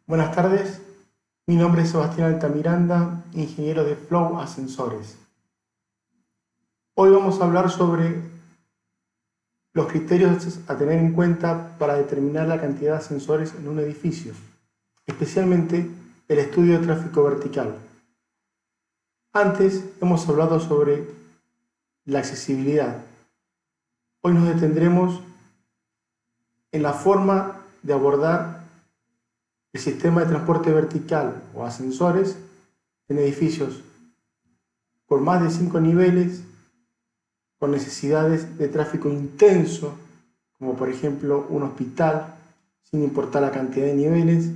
Buenas tardes, mi nombre es Sebastián Altamiranda, ingeniero de Flow Ascensores. Hoy vamos a hablar sobre los criterios a tener en cuenta para determinar la cantidad de ascensores en un edificio, especialmente el estudio de tráfico vertical. Antes hemos hablado sobre la accesibilidad. Hoy nos detendremos en la forma de abordar el sistema de transporte vertical o ascensores en edificios con más de 5 niveles, con necesidades de tráfico intenso, como por ejemplo un hospital, sin importar la cantidad de niveles,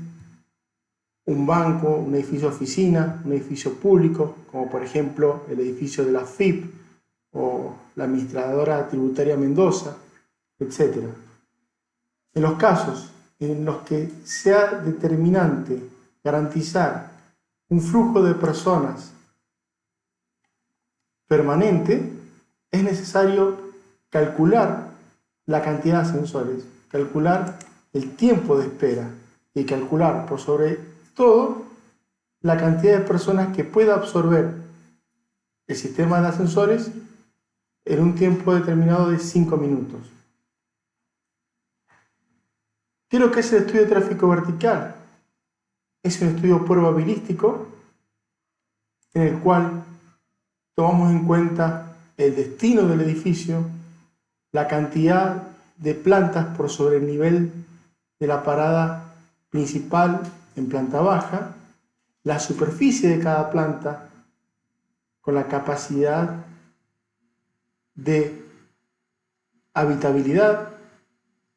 un banco, un edificio de oficina, un edificio público, como por ejemplo el edificio de la FIP o la Administradora Tributaria Mendoza, etc. En los casos en los que sea determinante garantizar un flujo de personas permanente, es necesario calcular la cantidad de ascensores, calcular el tiempo de espera y calcular, por sobre todo, la cantidad de personas que pueda absorber el sistema de ascensores en un tiempo determinado de 5 minutos. ¿Qué es lo que es el estudio de tráfico vertical? Es un estudio probabilístico en el cual tomamos en cuenta el destino del edificio, la cantidad de plantas por sobre el nivel de la parada principal en planta baja, la superficie de cada planta con la capacidad de habitabilidad,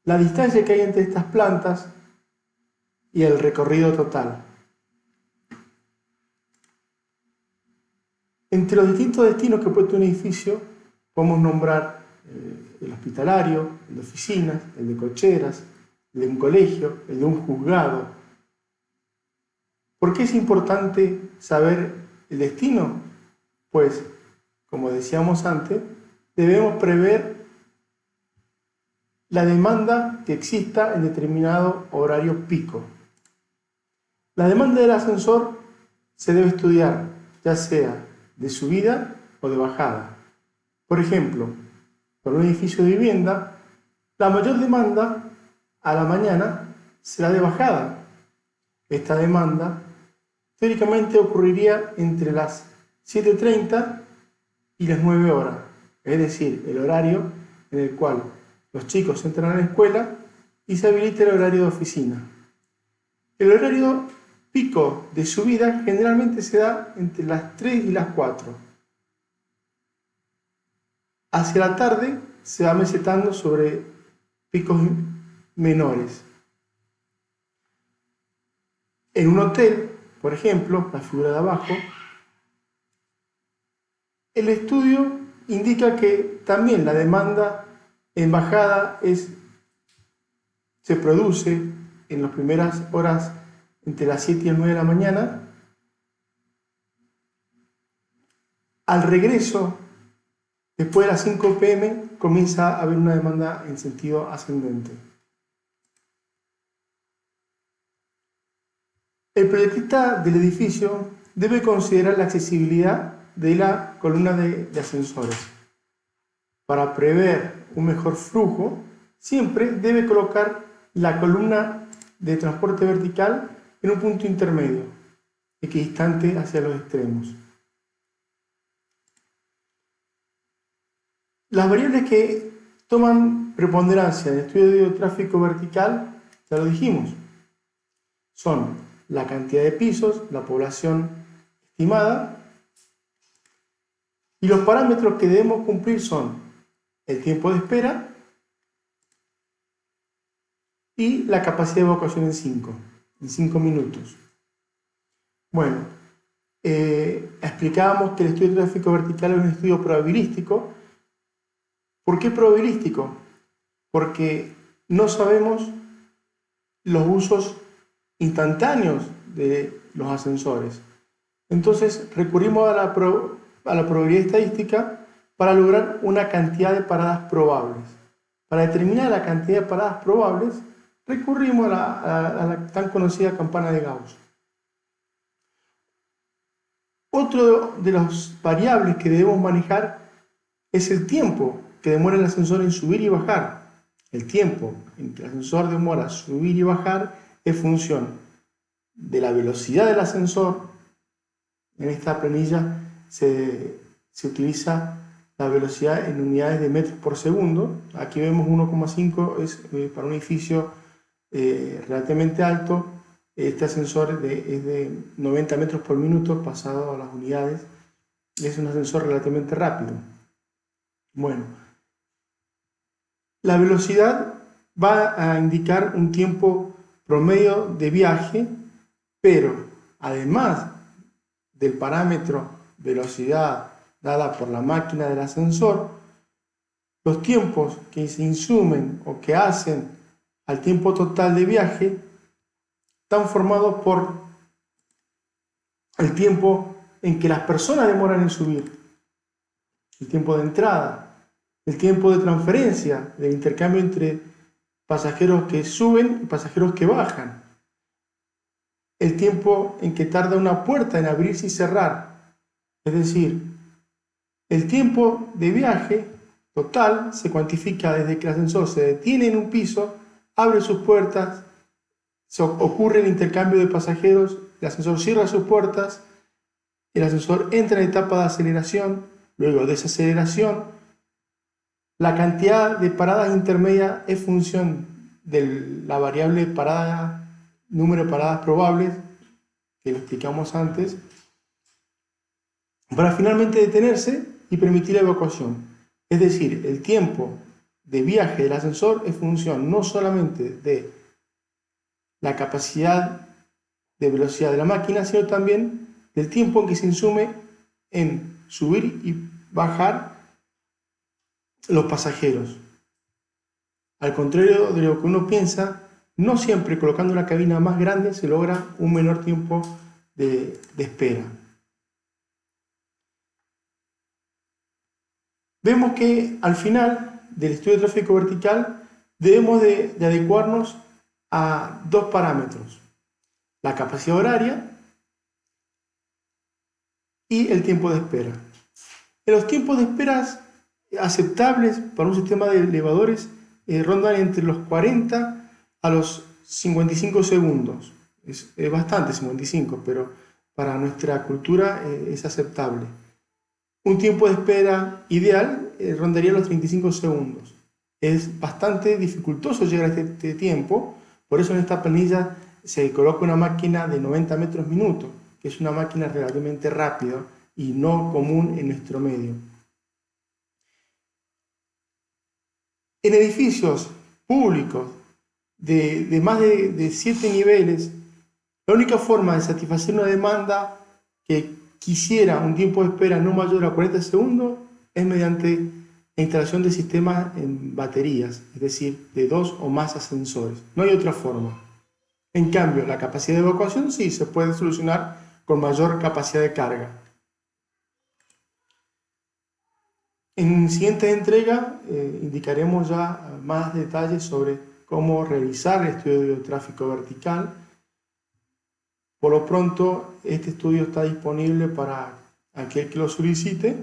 la distancia que hay entre estas plantas y el recorrido total. Entre los distintos destinos que puede tener un edificio, podemos nombrar el hospitalario, el de oficinas, el de cocheras, el de un colegio, el de un juzgado. ¿Por qué es importante saber el destino? Pues, como decíamos antes, debemos prever la demanda que exista en determinado horario pico. La demanda del ascensor se debe estudiar, ya sea de subida o de bajada. Por ejemplo, para un edificio de vivienda, la mayor demanda a la mañana será de bajada. Esta demanda teóricamente ocurriría entre las 7:30 y las 9 horas, es decir, el horario en el cual los chicos entran a la escuela y se habilita el horario de oficina. El horario pico de subida generalmente se da entre las 3 y las 4. Hacia la tarde se va mesetando sobre picos menores. En un hotel, por ejemplo, la figura de abajo, el estudio indica que también la demanda en bajada se produce en las primeras horas entre las 7 y las 9 de la mañana. Al regreso, después de las 5 p.m., comienza a haber una demanda en sentido ascendente. El proyectista del edificio debe considerar la accesibilidad de la columna de ascensores. Para prever un mejor flujo, siempre debe colocar la columna de transporte vertical en un punto intermedio, equidistante hacia los extremos. Las variables que toman preponderancia en el estudio de tráfico vertical, ya lo dijimos, son la cantidad de pisos, la población estimada, y los parámetros que debemos cumplir son el tiempo de espera y la capacidad de evacuación en 5 minutos. Bueno, explicábamos que el estudio de tráfico vertical es un estudio probabilístico. ¿Por qué probabilístico? Porque no sabemos los usos instantáneos de los ascensores. Entonces recurrimos a la probabilidad estadística para lograr una cantidad de paradas probables. Para determinar la cantidad de paradas probables, recurrimos a la tan conocida campana de Gauss. Otro de las variables que debemos manejar es el tiempo que demora el ascensor en subir y bajar. El tiempo en que el ascensor demora subir y bajar es función de la velocidad del ascensor. En esta planilla se utiliza la velocidad en unidades de metros por segundo. Aquí vemos 1,5 es para un edificio relativamente alto. Este ascensor es de 90 metros por minuto pasado a las unidades. Es un ascensor relativamente rápido. Bueno, la velocidad va a indicar un tiempo promedio de viaje, pero además del parámetro velocidad dada por la máquina del ascensor, los tiempos que se insumen o que hacen al tiempo total de viaje están formados por el tiempo en que las personas demoran en subir, el tiempo de entrada, el tiempo de transferencia, del intercambio entre pasajeros que suben y pasajeros que bajan, el tiempo en que tarda una puerta en abrirse y cerrar, es decir, el tiempo de viaje total se cuantifica desde que el ascensor se detiene en un piso, abre sus puertas, ocurre el intercambio de pasajeros, el ascensor cierra sus puertas, el ascensor entra en etapa de aceleración, luego desaceleración. La cantidad de paradas intermedias es función de la variable número de paradas probables, que lo explicamos antes, para finalmente detenerse y permitir la evacuación. Es decir, el tiempo de viaje del ascensor es función no solamente de la capacidad de velocidad de la máquina, sino también del tiempo en que se insume en subir y bajar los pasajeros. Al contrario de lo que uno piensa, no siempre colocando una cabina más grande se logra un menor tiempo de espera. Vemos que al final del estudio de tráfico vertical debemos de adecuarnos a dos parámetros: la capacidad horaria y el tiempo de espera. En los tiempos de espera aceptables para un sistema de elevadores rondan entre los 40 a los 55 segundos. Es bastante 55, pero para nuestra cultura es aceptable. Un tiempo de espera ideal rondaría los 35 segundos. Es bastante dificultoso llegar a este tiempo, por eso en esta planilla se coloca una máquina de 90 metros minuto, que es una máquina relativamente rápida y no común en nuestro medio. En edificios públicos de más de 7 niveles, la única forma de satisfacer una demanda que quisiera un tiempo de espera no mayor a 40 segundos es mediante la instalación de sistemas en baterías, es decir, de 2 o más ascensores. No hay otra forma. En cambio, la capacidad de evacuación sí se puede solucionar con mayor capacidad de carga. En siguiente entrega indicaremos ya más detalles sobre cómo realizar el estudio de tráfico vertical. Por lo pronto, este estudio está disponible para aquel que lo solicite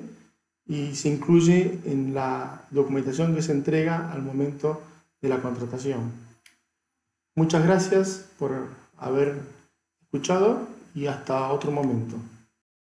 y se incluye en la documentación que se entrega al momento de la contratación. Muchas gracias por haber escuchado y hasta otro momento.